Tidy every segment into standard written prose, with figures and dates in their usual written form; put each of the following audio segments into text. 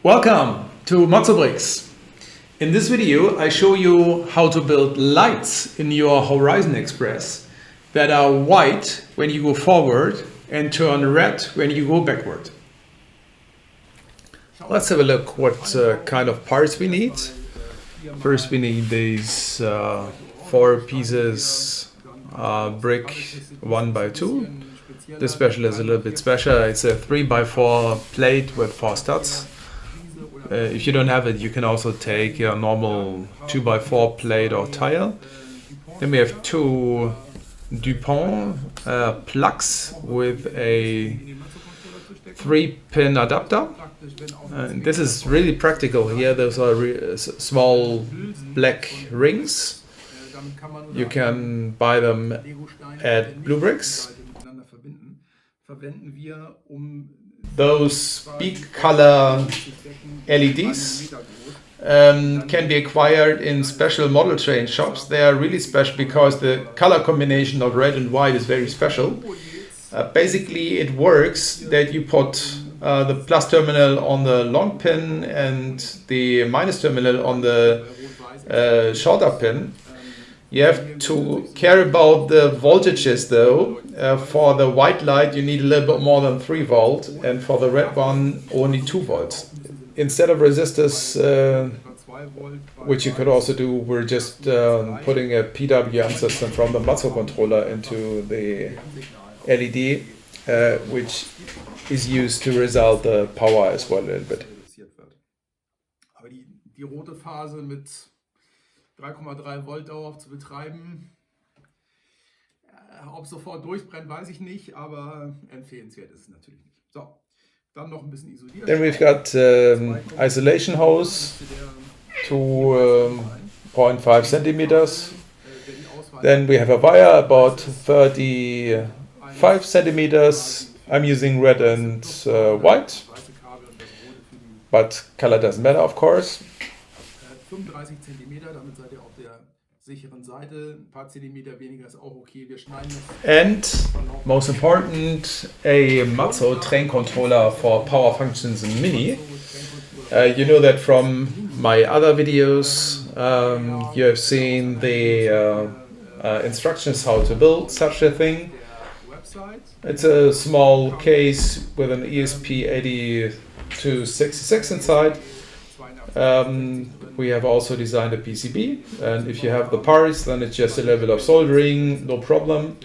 Welcome to MattzoTrainController. In this video I show you how to build lights in your Horizon Express that are white when you go forward and turn red when you go backward. Let's have a look what kind of parts we need. First we need these 4 pieces brick 1x2. This special is a little bit special. It's a 3x4 plate with 4 studs. If you don't have it, you can also take a normal 2x4 plate or tile. Then we have 2 DuPont plugs with a 3-pin adapter. This is really practical here. Those are small black rings. You can buy them at Blue Bricks. Those big color LEDs can be acquired in special model train shops. They are really special because the color combination of red and white is very special. Basically it works that you put the plus terminal on the long pin and the minus terminal on the shorter pin. You have to care about the voltages though. For the white light you need a little bit more than 3 volt, and for the red one only 2 volts. Instead of resistors, which you could also do, we're just putting a PWM system from the MattzoTrainController into the LED, which is used to result the power as well a little bit. Die rote Phase mit 3,3 Volt dauerhaft zu betreiben. Ob sofort durchbrennt, weiß ich nicht, aber empfehlenswert ist es natürlich nicht. So, dann noch ein bisschen isoliert. Then we've got isolation hose to 0.5 centimeters. Then we have a wire about 35 centimeters. I'm using red and white, but color doesn't matter, of course. 35 cm, damit seid ihr auf der sicheren Seite. Ein paar Zentimeter weniger ist auch okay. Wir schneiden das. And most important, a MattzoTrainController for power functions in Mini. You know that from my other videos. You have seen the instructions how to build such a thing. It's a small case with an ESP8266 inside. We have also designed a PCB, and if you have the parts, then it's just a level of soldering, no problem.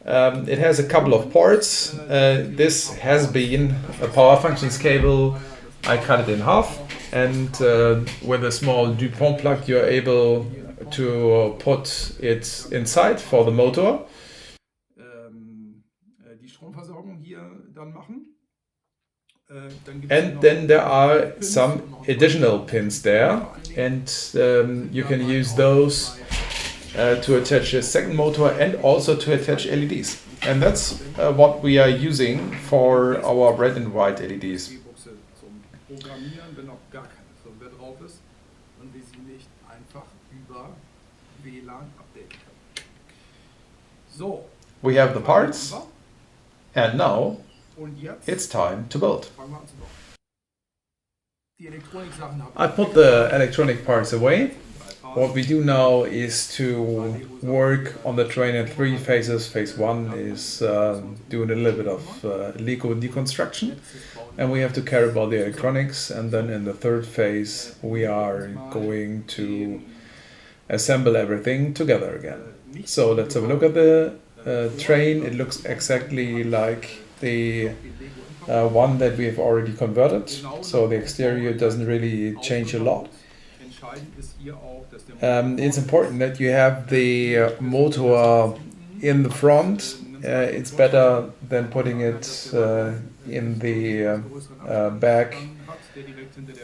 It has a couple of ports. This has been a power functions cable. I cut it in half, and with a small DuPont plug you're able to put it inside for the motor. Die Stromversorgung hier dann machen. And then there are some additional pins there, and you can use those to attach a second motor and also to attach LEDs. And that's what we are using for our red and white LEDs. We have the parts, and now it's time to build. I put the electronic parts away. What we do now is to work on the train in 3 phases. Phase 1 is doing a little bit of Lego deconstruction, and we have to care about the electronics. And then in the 3rd phase we are going to assemble everything together again. So let's have a look at the train. It looks exactly like the one that we have already converted, so the exterior doesn't really change a lot. It's important that you have the motor in the front. It's better than putting it in the back,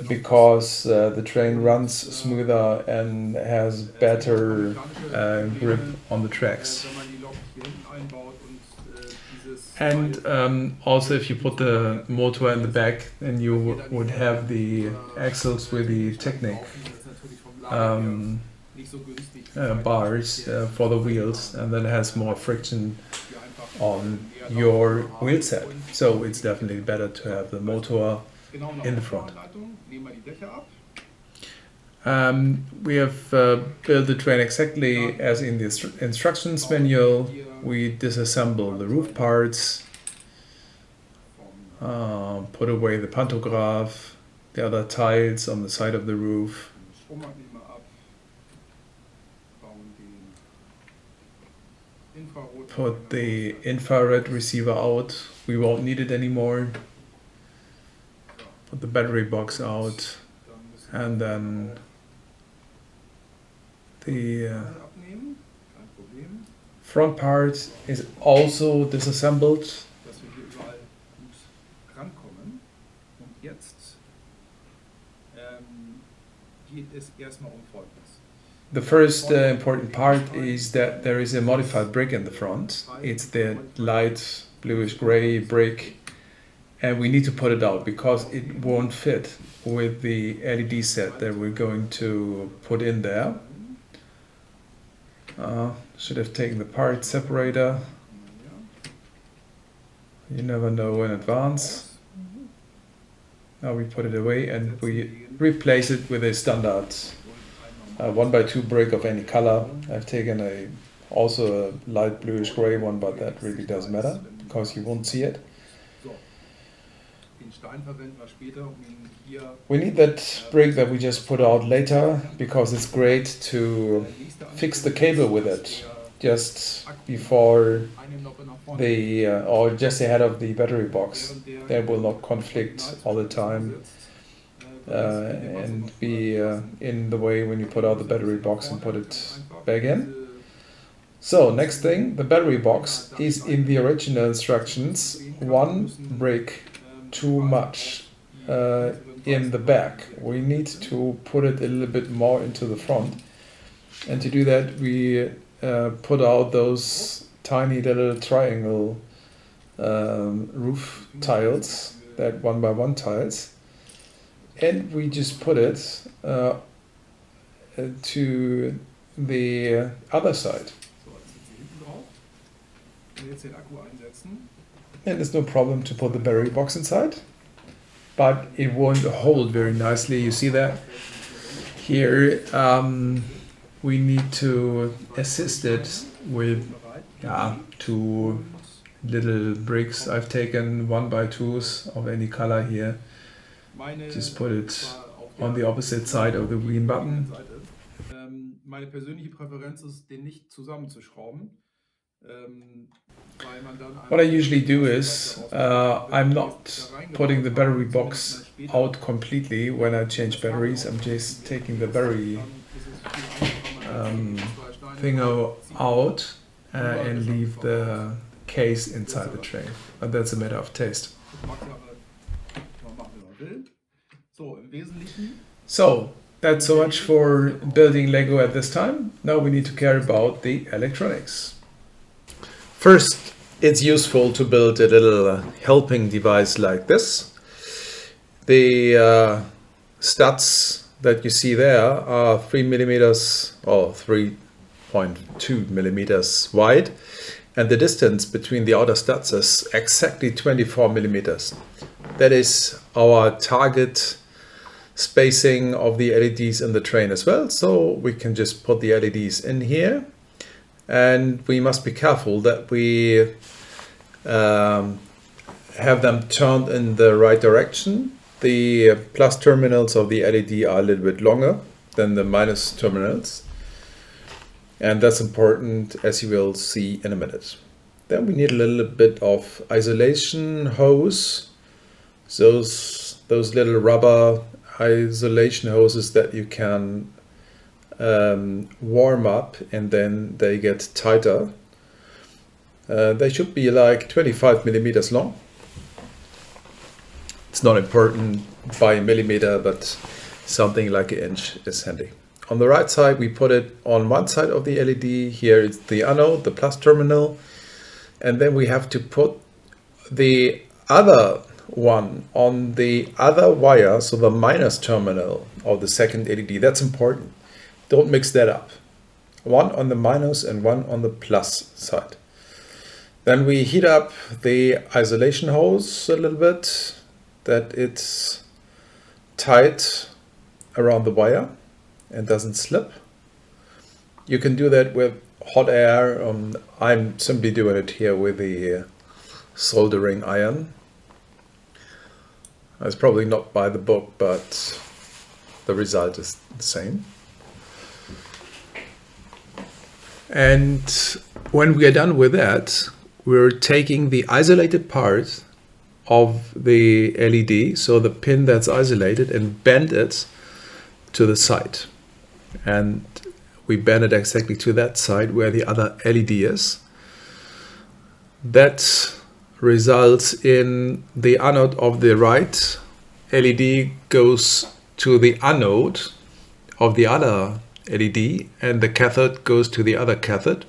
because the train runs smoother and has better grip on the tracks. And also, if you put the motor in the back, then you would have the axles with the Technic bars for the wheels, and then it has more friction on your wheel set. So it's definitely better to have the motor in the front. Nehmen wir die Dächer ab. We have built the train exactly as in the instructions manual. We disassemble the roof parts, put away the pantograph, the other tiles on the side of the roof. Stromabnehmer ab. Bauen den Infrarot. Put the infrared receiver out. We won't need it anymore. Put the battery box out, and then the abnehmen. Kein Problem. front part is also disassembled. Dass wir hier überall gut rankommen. Und jetzt geht es erstmal Folgendes. The first important part is that there is a modified brick in the front. It's the light bluish gray brick, and we need to put it out because it won't fit with the LED set that we're going to put in there. Should have taken the part separator. You never know in advance. Now we put it away and we replace it with a standard 1x2 brick of any color. I've taken also a light bluish gray one, but that really doesn't matter because you won't see it. We need that brick that we just put out later because it's great to fix the cable with it just before the or just ahead of the battery box. They will not conflict all the time and be in the way when you put out the battery box and put it back in. So next thing, the battery box is in the original instructions one brick too much in the back. We need to put it a little bit more into the front, and to do that we put out those tiny little triangle roof tiles, that 1x1 tiles, and we just put it to the other side. And there's no problem to put the battery box inside, but it won't hold very nicely. You see that here. We need to assist it with two little bricks. I've taken 1x2s of any color here. Just put it on the opposite side of the green button. Meine persönliche Präferenz ist, den nicht zusammenzuschrauben. What I usually do is I'm not putting the battery box out completely when I change batteries. I'm just taking the battery thing out and leave the case inside the train. But that's a matter of taste. So that's so much for building Lego at this time. Now we need to care about the electronics. First, it's useful to build a little helping device like this. The studs that you see there are 3 millimeters or 3.2 millimeters wide, and the distance between the outer studs is exactly 24 millimeters. That is our target spacing of the LEDs in the train as well, so we can just put the LEDs in here. And we must be careful that we have them turned in the right direction. The plus terminals of the LED are a little bit longer than the minus terminals, and that's important, as you will see in a minute. Then we need a little bit of isolation hose, those little rubber isolation hoses that you can warm up and then they get tighter. They should be like 25 millimeters long. It's not important by a millimeter, but something like an inch is handy. On the right side, we put it on one side of the LED. Here is the anode, the plus terminal, and then we have to put the other one on the other wire, so the minus terminal of the second LED. That's important. Don't mix that up. One on the minus and one on the plus side. Then we heat up the isolation hose a little bit, that it's tight around the wire and doesn't slip. You can do that with hot air. I'm simply doing it here with the soldering iron. It's probably not by the book, but the result is the same. And when we are done with that, we're taking the isolated part of the LED, so the pin that's isolated, and bend it to the side. And we bend it exactly to that side where the other LED is. That results in the anode of the right LED goes to the anode of the other LED, and the cathode goes to the other cathode,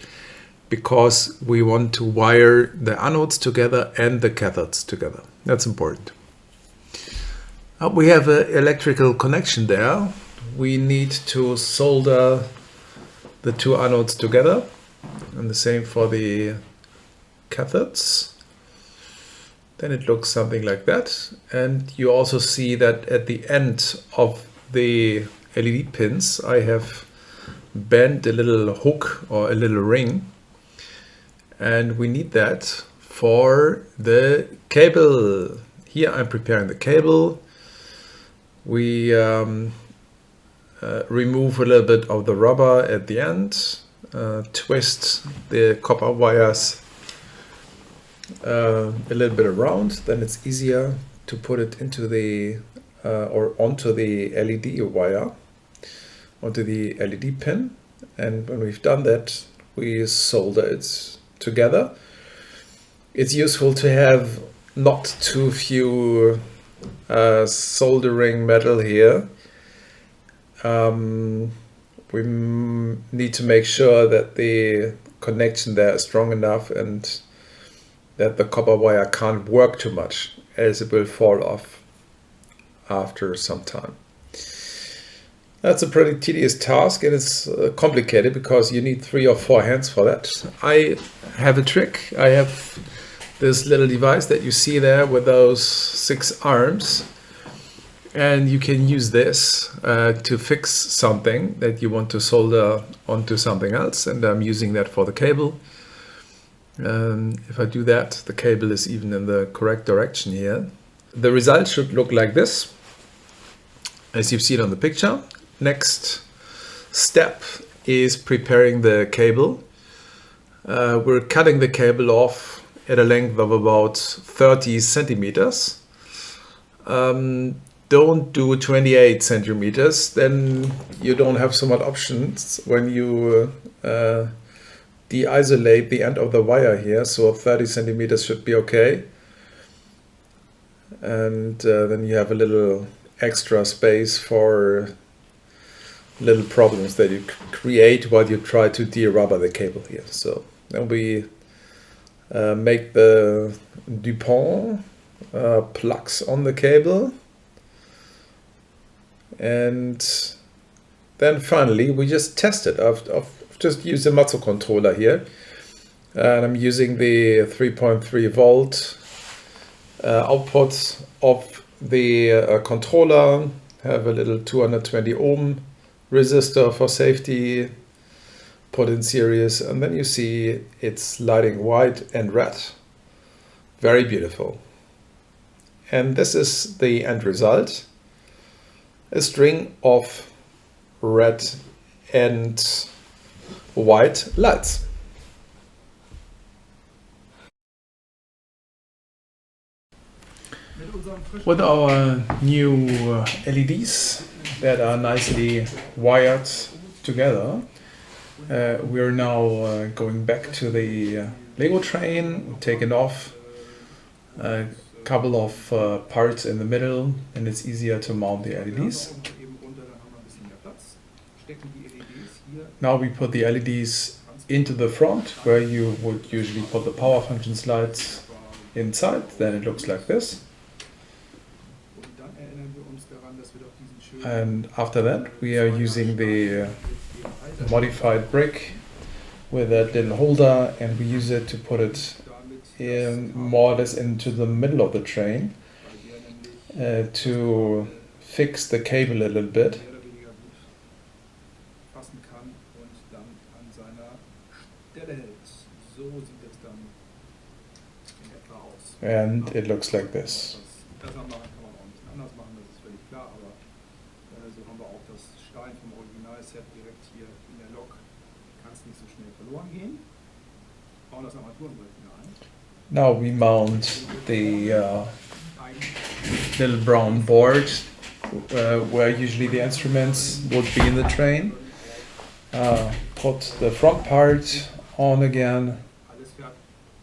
because we want to wire the anodes together and the cathodes together. That's important. We have an electrical connection there. We need to solder the two anodes together, and the same for the cathodes. Then it looks something like that. And you also see that at the end of the LED pins, I have bent a little hook or a little ring. And we need that for the cable. Here I'm preparing the cable. We remove a little bit of the rubber at the end, twist the copper wires a little bit around, then it's easier to put it into the or onto the LED wire, onto the LED pin. And when we've done that, we solder it together. It's useful to have not too few soldering metal here. We need to make sure that the connection there is strong enough and that the copper wire can't work too much, as it will fall off after some time. That's a pretty tedious task, and it's complicated because you need 3 or 4 hands for that. I have a trick. I have this little device that you see there with those 6 arms, and you can use this to fix something that you want to solder onto something else, and I'm using that for the cable. If I do that, the cable is even in the correct direction here. The result should look like this, as you've seen on the picture. Next step is preparing the cable. We're cutting the cable off at a length of about 30 centimeters. Don't do 28 centimeters, then you don't have so much options when you de-isolate the end of the wire here. So 30 centimeters should be okay. And then you have a little extra space for little problems that you create while you try to de-rubber the cable here. So then we make the Dupont plugs on the cable, and then finally we just test it. I've just used a MattzoTrainController here, and I'm using the 3.3 volt output of the controller. Have a little 220 ohm resistor for safety, put in series, and then you see it's lighting white and red. Very beautiful. And this is the end result. A string of red and white lights. With our new LEDs that are nicely wired together, we're now going back to the Lego train, taking off a couple of parts in the middle, and it's easier to mount the LEDs. Now we put the LEDs into the front, where you would usually put the power functions lights inside. Then it looks like this. And after that, we are using the modified brick with that little holder, and we use it to put it in more or less into the middle of the train. to fix the cable a little bit. mehr oder weniger gut fassen kann und dann an seiner Stelle hält. So sieht es dann in etwa aus. And it looks like this. Besser machen kann man auch ein bisschen anders machen, das ist völlig klar, aber so haben wir auch das Stein vom Originalset direkt hier in der Lok. Kann es nicht so schnell verloren gehen. Bauen das Armaturenbrett wieder ein. Now we mount the little brown board where usually the instruments would be in the train. Put the front part on again. Alles fährt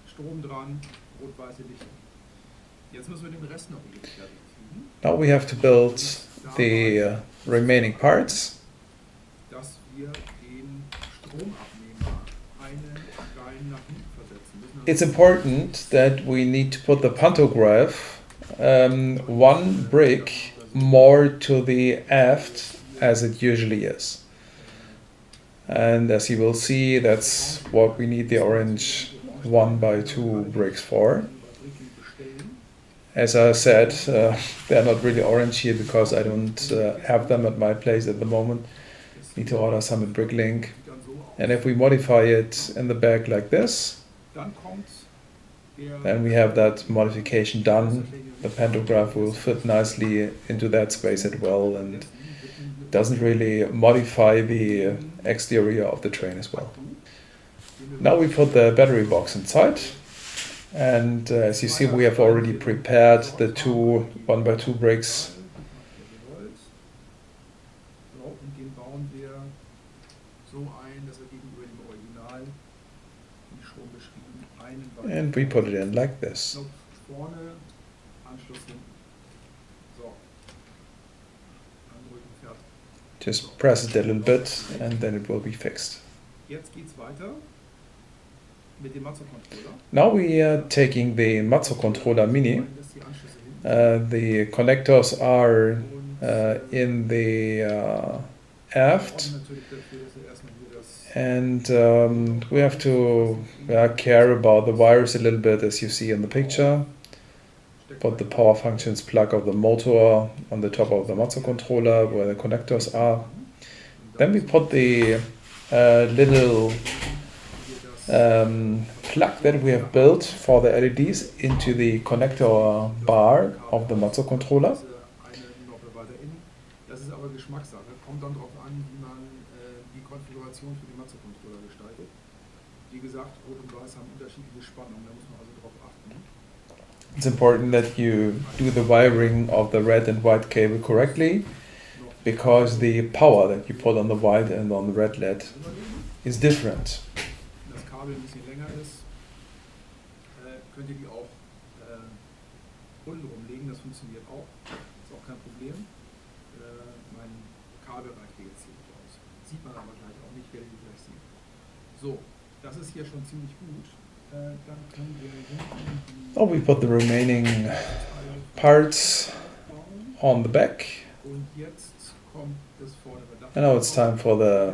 Strom dran, rot-weiße Lichter. Jetzt müssen wir den Rest noch fertig kriegen. Now we have to build the remaining parts. Dass wir den Stromabnehmer einen Stein nach hinten versetzen. It's important that we need to put the pantograph one brick more to the aft as it usually is. And as you will see, that's what we need the orange 1x2 bricks for. As I said, they're not really orange here because I don't have them at my place at the moment. Need to order some at Bricklink. And if we modify it in the back like this, then we have that modification done. The pantograph will fit nicely into that space as well and doesn't really modify the exterior of the train as well. Now we put the battery box inside. And as you see, we have already prepared the two 1x2 bricks. And we put it in like this. Just press it a little bit and then it will be fixed. Now we are taking the MattzoTrainController Mini. The connectors are in the aft, and we have to care about the wires a little bit, as you see in the picture. Put the power functions plug of the motor on the top of the MattzoTrainController where the connectors are. Then we put the little plug that we have built for the LEDs into the connector bar of the MattzoTrainController. Das ist aber Geschmackssache. Kommt dann darauf an, wie man die Konfiguration für den MattzoTrainController gestaltet. Wie gesagt, Rot und Weiß haben unterschiedliche Spannungen, da muss man also darauf achten. It's important that you do the wiring of the red and white cable correctly, because the power that you put on the white and on the red LED is different. Kabel ein bisschen länger ist, könnt ihr die auch unten rumlegen, das funktioniert auch, ist auch kein Problem. Mein Kabel reicht jetzt hier nicht aus. Sieht man aber gleich auch nicht, werdet ihr gleich sehen. So, das ist hier schon ziemlich gut. Dann können wir oh, we put the remaining parts on the back. Und jetzt kommt das vordere Dach. And now it's time for the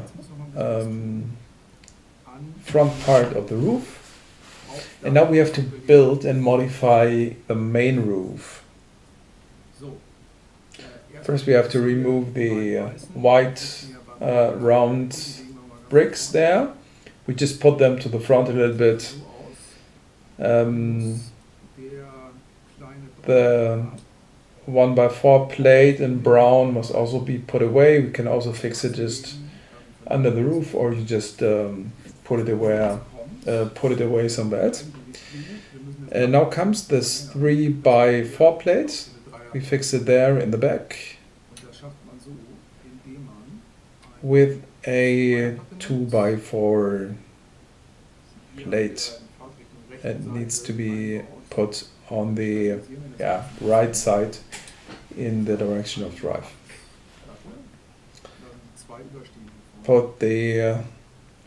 front part of the roof, and now we have to build and modify the main roof. First we have to remove the white round bricks there. We just put them to the front a little bit. The 1x4 plate in brown must also be put away. We can also fix it just under the roof, or you just put it away somewhere else. And now comes this 3x4 plate. We fix it there in the back with a 2x4 plate. It needs to be put on the right side in the direction of drive. Put the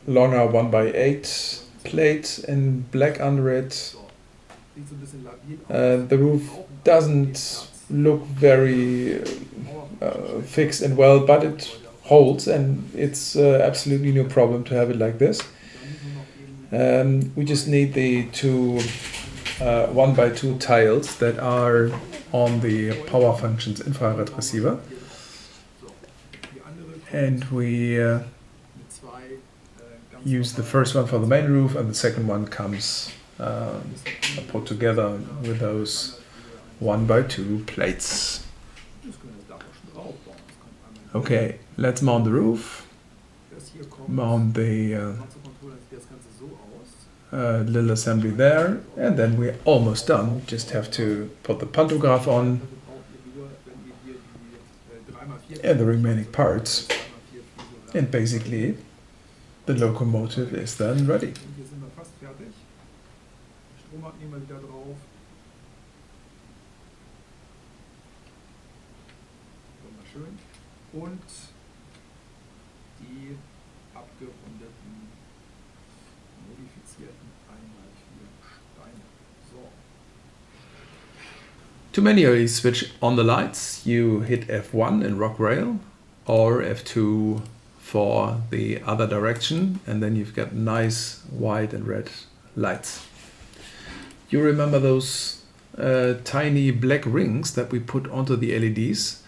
longer 1x8 plate in black under it. The roof doesn't look very fixed and well, but it holds, and it's absolutely no problem to have it like this. We just need the two 1x2 tiles that are on the power functions infrared receiver. And we use the first one for the main roof, and the second one comes put together with those 1x2 plates. Okay, let's mount the roof, mount the little assembly there, and then we're almost done. Just have to put the pantograph on and the remaining parts, and basically the locomotive is then ready. Stromabnehmer wieder drauf. Wunderschön. Und die abgerundeten, modifizierten 1x4 Steine. So. To manually switch on the lights, you hit F1 in rock rail or F2 for the other direction, and then you've got nice white and red lights. You remember those tiny black rings that we put onto the LEDs?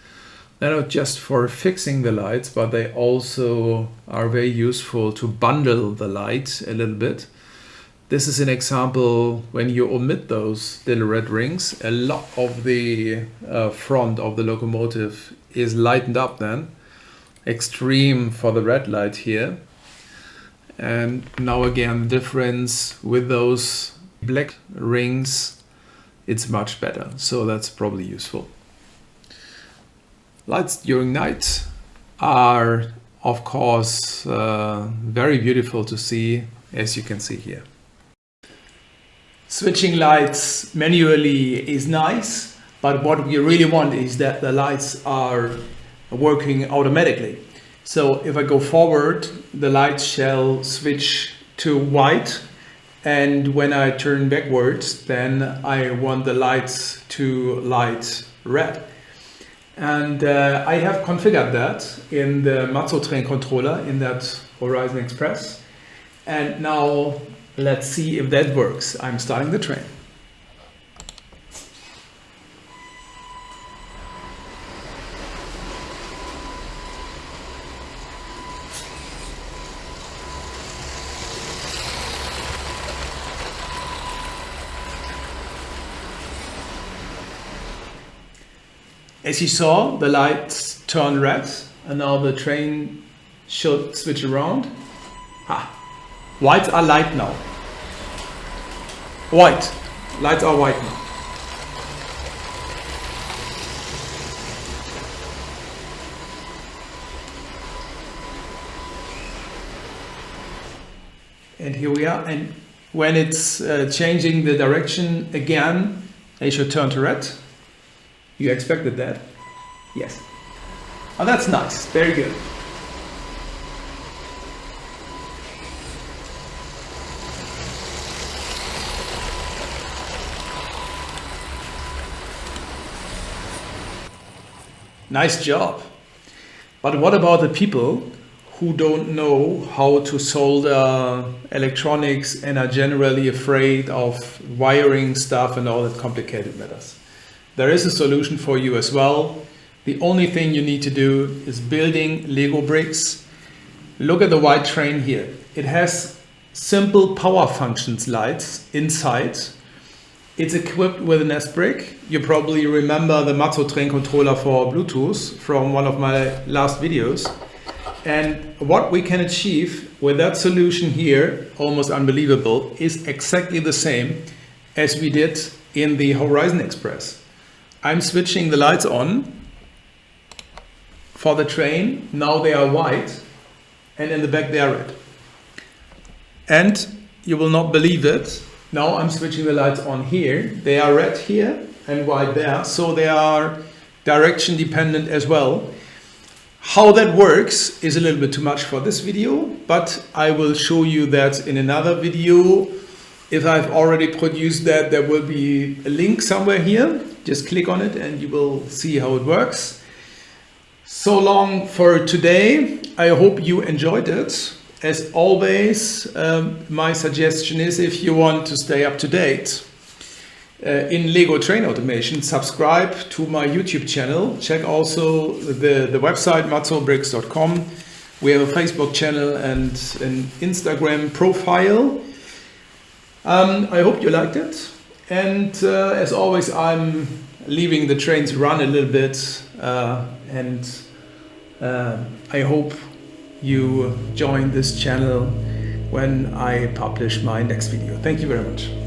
They're not just for fixing the lights, but they also are very useful to bundle the light a little bit. This is an example when you omit those little red rings, a lot of the front of the locomotive is lightened up then. Extreme for the red light here. And now again, the difference with those black rings, it's much better. So that's probably useful. Lights during night are, of course, very beautiful to see, as you can see here. Switching lights manually is nice, but what we really want is that the lights are working automatically. So if I go forward, the lights shall switch to white, and when I turn backwards, then I want the lights to light red. And I have configured that in the MattzoTrainController in that Horizon Express. And now let's see if that works. I'm starting the train. As you saw, the lights turn red, and now the train should switch around. Whites are light now. White. Lights are white now. And here we are. And when it's changing the direction again, they should turn to red. You expected that? Yes. Oh, that's nice. Very good. Nice job. But what about the people who don't know how to solder electronics and are generally afraid of wiring stuff and all that complicated matters? There is a solution for you as well. The only thing you need to do is building Lego bricks. Look at the white train here. It has simple power functions lights inside. It's equipped with an S-brick. You probably remember the MattzoTrainController for Bluetooth from one of my last videos. And what we can achieve with that solution here, almost unbelievable, is exactly the same as we did in the Horizon Express. I'm switching the lights on for the train. Now they are white, and in the back they are red. And you will not believe it. Now I'm switching the lights on here. They are red here and white there, so they are direction dependent as well. How that works is a little bit too much for this video, but I will show you that in another video. If I've already produced that, there will be a link somewhere here. Just click on it and you will see how it works. So long for today. I hope you enjoyed it. As always, my suggestion is, if you want to stay up to date, in Lego Train Automation, subscribe to my YouTube channel. Check also the website MattzoBricks.com. We have a Facebook channel and an Instagram profile. I hope you liked it. And as always, I'm leaving the trains run a little bit. And I hope you join this channel when I publish my next video. Thank you very much.